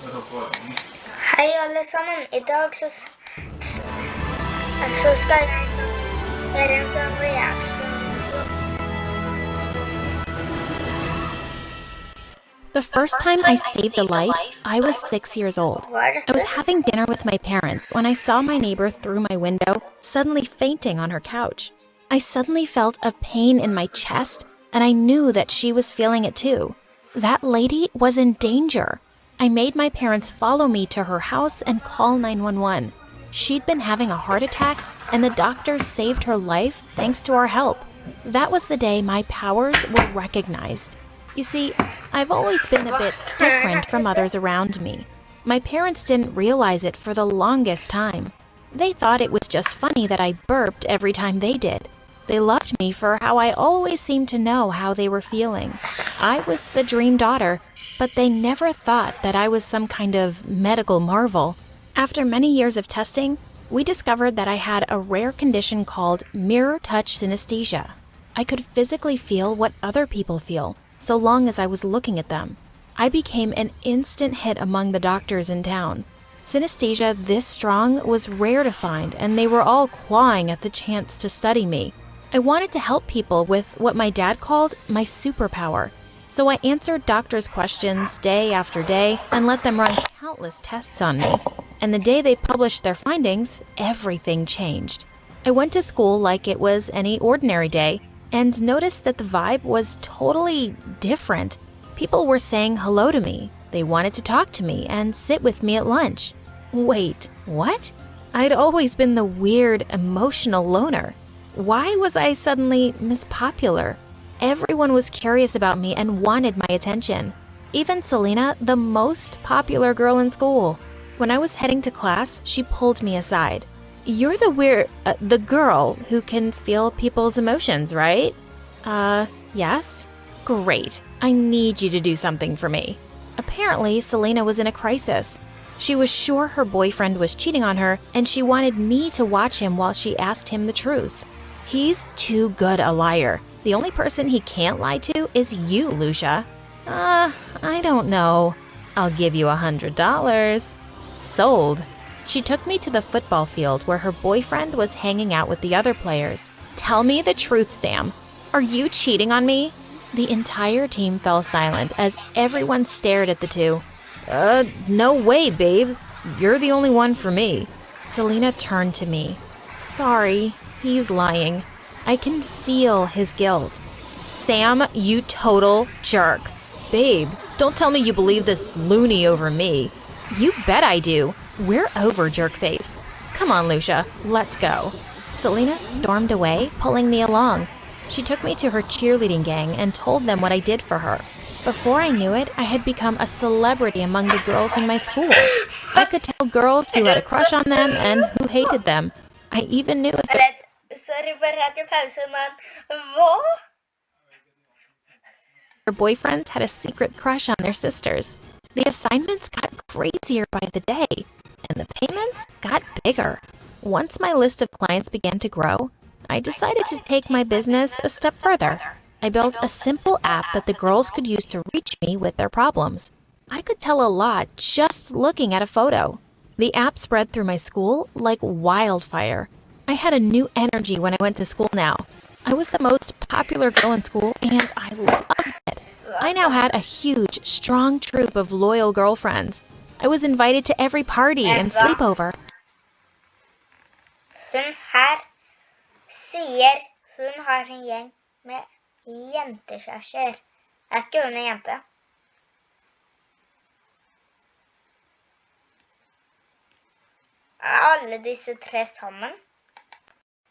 Hei alle sammen. I dag så skal jeg gjøre en sånn reaction. The first time I saved a life, I was 6 years old. Hva er I was dette? having dinner with my parents when I saw my neighbor through my window, suddenly fainting on her couch. I suddenly felt a pain in my chest, and I knew that she was feeling it too. That lady was in danger. I made my parents follow me to her house and call 911. She'd been having a heart attack, and the doctors saved her life thanks to our help. That was the day my powers were recognized. You see, I've always been a bit different from others around me. My parents didn't realize it for the longest time. They thought it was just funny that I burped every time they did. They loved me for how I always seemed to know how they were feeling. I was the dream daughter, but they never thought that I was some kind of medical marvel. After many years of testing, we discovered that I had a rare condition called mirror touch synesthesia. I could physically feel what other people feel, so long as I was looking at them. I became an instant hit among the doctors in town. Synesthesia this strong was rare to find, and they were all clawing at the chance to study me. I wanted to help people with what my dad called my superpower. So I answered doctors' questions day after day and let them run countless tests on me. And the day they published their findings, everything changed. I went to school like it was any ordinary day and noticed that the vibe was totally different. People were saying hello to me. They wanted to talk to me and sit with me at lunch. Wait, what? I'd always been the weird, emotional loner. Why was I suddenly Miss Popular? Everyone was curious about me and wanted my attention. Even Selena, the most popular girl in school. When I was heading to class, she pulled me aside. You're the girl who can feel people's emotions, right? Yes? Great. I need you to do something for me. Apparently, Selena was in a crisis. She was sure her boyfriend was cheating on her, and she wanted me to watch him while she asked him the truth. He's too good a liar. The only person he can't lie to is you, Lucia. I don't know. I'll give you $100. Sold. She took me to the football field where her boyfriend was hanging out with the other players. Tell me the truth, Sam. Are you cheating on me? The entire team fell silent as everyone stared at the two. No way, babe. You're the only one for me. Selena turned to me. Sorry, he's lying. I can feel his guilt. Sam, you total jerk. Babe, don't tell me you believe this loony over me. You bet I do. We're over, jerkface. Come on, Lucia, let's go. Selena stormed away, pulling me along. She took me to her cheerleading gang and told them what I did for her. Before I knew it, I had become a celebrity among the girls in my school. I could tell girls who had a crush on them and who hated them. I even knew if Sorry for at jeg pauser, men hva? their boyfriends had a secret crush on their sisters. The assignments got crazier by the day, and the payments got bigger. Once my list of clients began to grow, I decided to take my business a step further. I built a simple app that the girls could use to reach me with their problems. I could tell a lot just looking at a photo. The app spread through my school like wildfire. I had a new energy when I went to school now. I was the most popular girl in school, and I loved it. I now had a huge, strong troop of loyal girlfriends. I was invited to every party and sleepover. Hun her sier hun har en gjeng med jentekjærester. Ikke hun en jente? Alle disse tre sammen?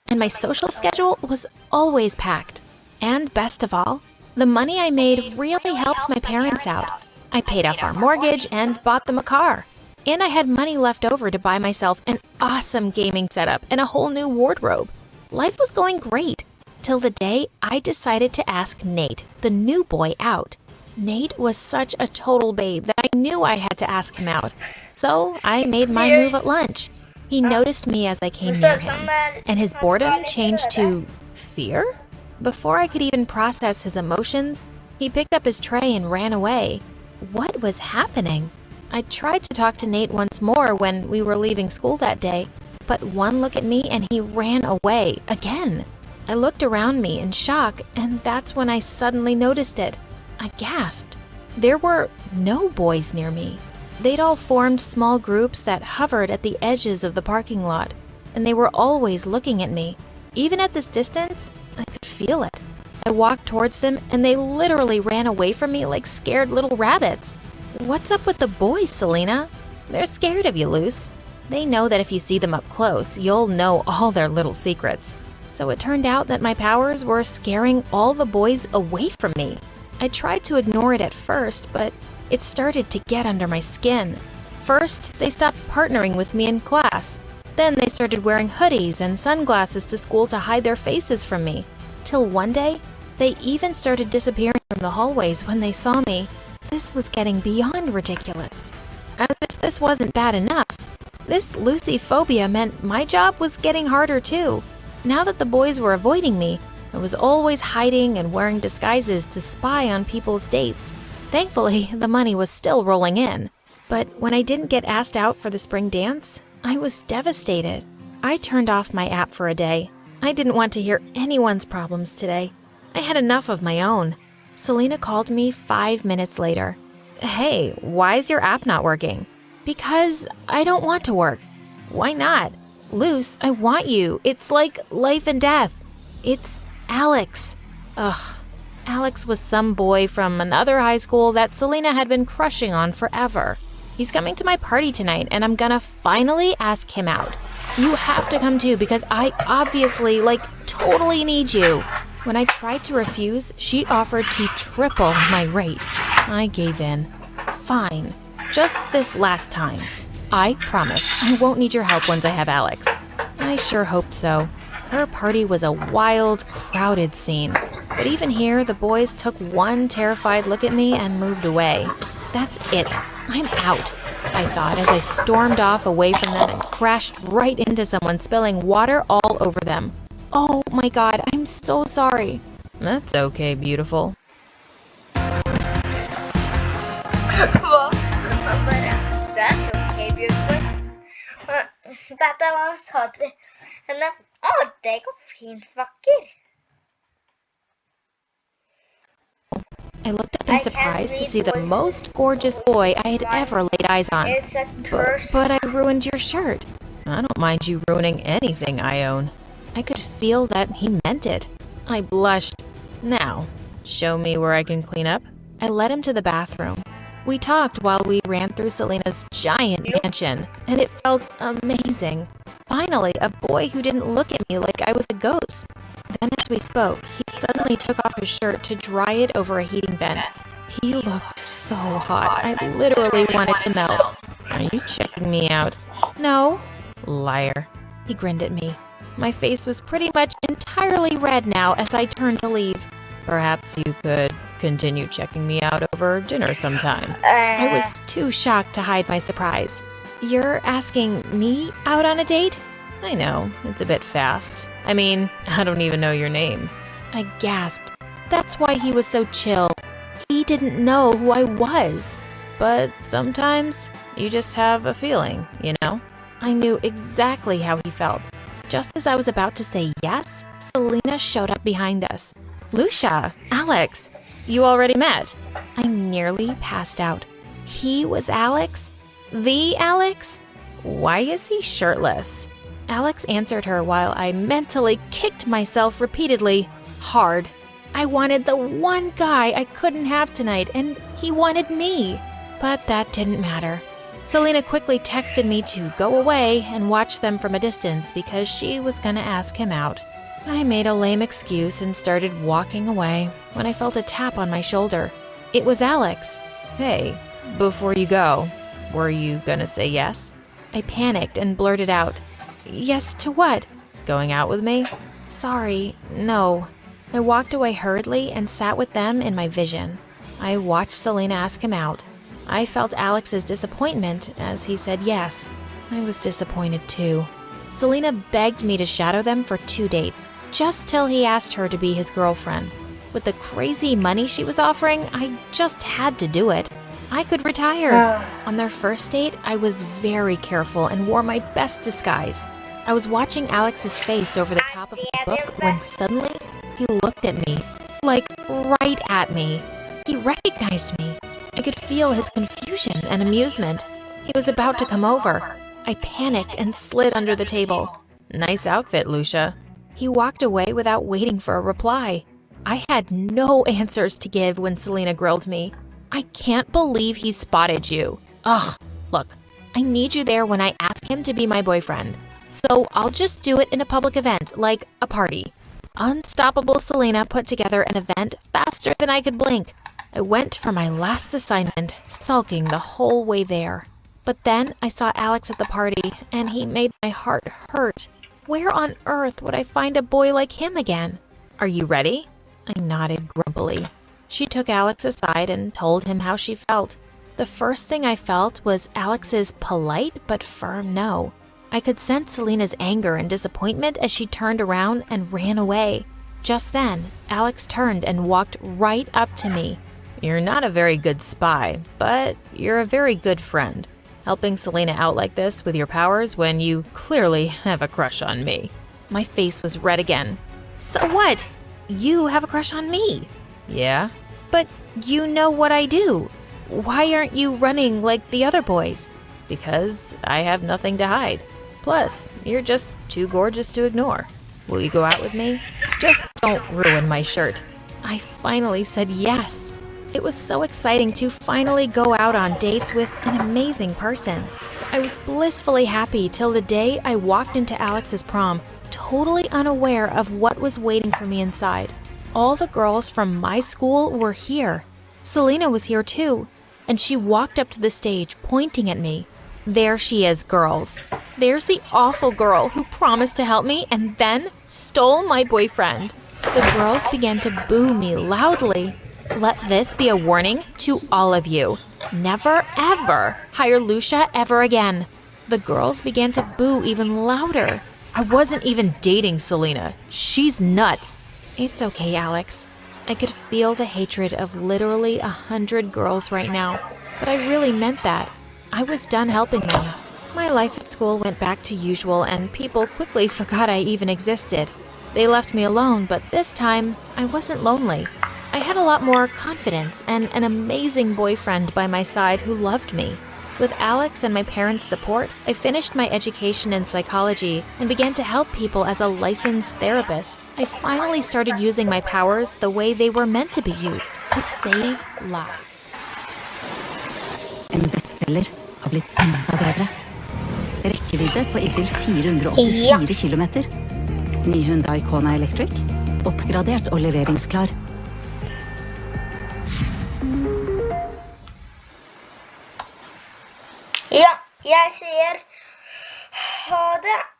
And my social schedule was always packed. And best of all, the money I made really helped my parents out. I paid off our mortgage and bought them a car. And I had money left over to buy myself an awesome gaming setup and a whole new wardrobe. Life was going great, till the day I decided to ask Nate, the new boy, out. Nate was such a total babe that I knew I had to ask him out. So I made my move at lunch. He noticed me as I came near him, and his boredom changed to fear? Before I could even process his emotions, he picked up his tray and ran away. What was happening? I tried to talk to Nate once more when we were leaving school that day, but one look at me and he ran away again. I looked around me in shock, and that's when I suddenly noticed it. I gasped. There were no boys near me. They'd all formed small groups that hovered at the edges of the parking lot, and they were always looking at me. Even at this distance, I could feel it. I walked towards them, and they literally ran away from me like scared little rabbits. What's up with the boys, Selena? They're scared of you, Luce. They know that if you see them up close, you'll know all their little secrets. So it turned out that my powers were scaring all the boys away from me. I tried to ignore it at first, but it started to get under my skin. First, they stopped partnering with me in class. Then they started wearing hoodies and sunglasses to school to hide their faces from me. Till one day, they even started disappearing from the hallways when they saw me. This was getting beyond ridiculous. As if this wasn't bad enough, this Lucy phobia meant my job was getting harder too. Now that the boys were avoiding me, I was always hiding and wearing disguises to spy on people's dates. Thankfully, the money was still rolling in. But when I didn't get asked out for the spring dance, I was devastated. I turned off my app for a day. I didn't want to hear anyone's problems today. I had enough of my own. Selena called me 5 minutes later. Hey, why is your app not working? Because I don't want to work. Why not? Luce, I want you. It's like life and death. It's Alex. Ugh. Alex was some boy from another high school that Selena had been crushing on forever. He's coming to my party tonight, and I'm gonna finally ask him out. You have to come too, because I obviously, totally need you. When I tried to refuse, she offered to triple my rate. I gave in. Fine. Just this last time. I promise I won't need your help once I have Alex. I sure hoped so. Her party was a wild, crowded scene. But even here, the boys took one terrified look at me and moved away. That's it. I'm out, I thought as I stormed off away from them and crashed right into someone, spilling water all over them. Oh my God, I'm so sorry. That's okay, beautiful. That's okay, beautiful. Dette var Sadri. Henne, det går fint, vakker. I looked up in surprise to see the most gorgeous boy I had ever laid eyes on. It's a curse. But I ruined your shirt. I don't mind you ruining anything I own. I could feel that he meant it. I blushed. Now, show me where I can clean up. I led him to the bathroom. We talked while we ran through Selena's giant mansion, and it felt amazing. Finally, a boy who didn't look at me like I was a ghost. Then as we spoke, he suddenly took off his shirt to dry it over a heating vent. He looked so hot, I literally wanted to melt. Are you checking me out? No. Liar. He grinned at me. My face was pretty much entirely red now as I turned to leave. Perhaps you could continue checking me out over dinner sometime. I was too shocked to hide my surprise. You're asking me out on a date? I know, it's a bit fast. I mean, I don't even know your name. I gasped. That's why he was so chill. He didn't know who I was. But sometimes you just have a feeling, you know? I knew exactly how he felt. Just as I was about to say yes, Selena showed up behind us. Lucia, Alex, you already met. I nearly passed out. He was Alex? The Alex? Why is he shirtless? Alex answered her while I mentally kicked myself repeatedly, hard. I wanted the one guy I couldn't have tonight, and he wanted me. But that didn't matter. Selena quickly texted me to go away and watch them from a distance because she was gonna ask him out. I made a lame excuse and started walking away when I felt a tap on my shoulder. It was Alex. Hey, before you go, were you gonna say yes? I panicked and blurted out, yes to what? Going out with me? Sorry, no. I walked away hurriedly and sat with them in my vision. I watched Selena ask him out. I felt Alex's disappointment as he said yes. I was disappointed too. Selena begged me to shadow them for 2 dates, just till he asked her to be his girlfriend. With the crazy money she was offering, I just had to do it. I could retire. On their first date, I was very careful and wore my best disguise. I was watching Alex's face over the top of the book when suddenly he looked at me, like right at me. He recognized me. I could feel his confusion and amusement. He was about to come over. I panicked and slid under the table. Nice outfit, Lucia. He walked away without waiting for a reply. I had no answers to give when Selena grilled me. I can't believe he spotted you. Ugh, look, I need you there when I ask him to be my boyfriend. So I'll just do it in a public event, like a party. Unstoppable Selena put together an event faster than I could blink. I went for my last assignment, sulking the whole way there. But then I saw Alex at the party, and he made my heart hurt. Where on earth would I find a boy like him again? Are you ready? I nodded grumpily. She took Alex aside and told him how she felt. The first thing I felt was Alex's polite but firm no. I could sense Selena's anger and disappointment as she turned around and ran away. Just then, Alex turned and walked right up to me. You're not a very good spy, but you're a very good friend. Helping Selena out like this with your powers when you clearly have a crush on me. My face was red again. So what? You have a crush on me? Yeah? But you know what I do. Why aren't you running like the other boys? Because I have nothing to hide. Plus, you're just too gorgeous to ignore. Will you go out with me? Just don't ruin my shirt. I finally said yes. It was so exciting to finally go out on dates with an amazing person. I was blissfully happy till the day I walked into Alex's prom, totally unaware of what was waiting for me inside. All the girls from my school were here. Selena was here too, and she walked up to the stage, pointing at me. There she is, girls. There's the awful girl who promised to help me and then stole my boyfriend. The girls began to boo me loudly. Let this be a warning to all of you. Never, ever hire Lucia ever again. The girls began to boo even louder. I wasn't even dating Selena. She's nuts. It's okay, Alex. I could feel the hatred of literally 100 girls right now, but I really meant that. I was done helping them. My life at school went back to usual and people quickly forgot I even existed. They left me alone, but this time I wasn't lonely. I had a lot more confidence and an amazing boyfriend by my side who loved me. With Alex and my parents' support, I finished my education in psychology and began to help people as a licensed therapist. I finally started using my powers the way they were meant to be used, to save lives. En bestselger har blitt enda bedre. Rekkevidde på inntil 484 kilometer. Ny Hyundai Kona Electric. Oppgradert og leveringsklar. Ja, jeg sier ha det.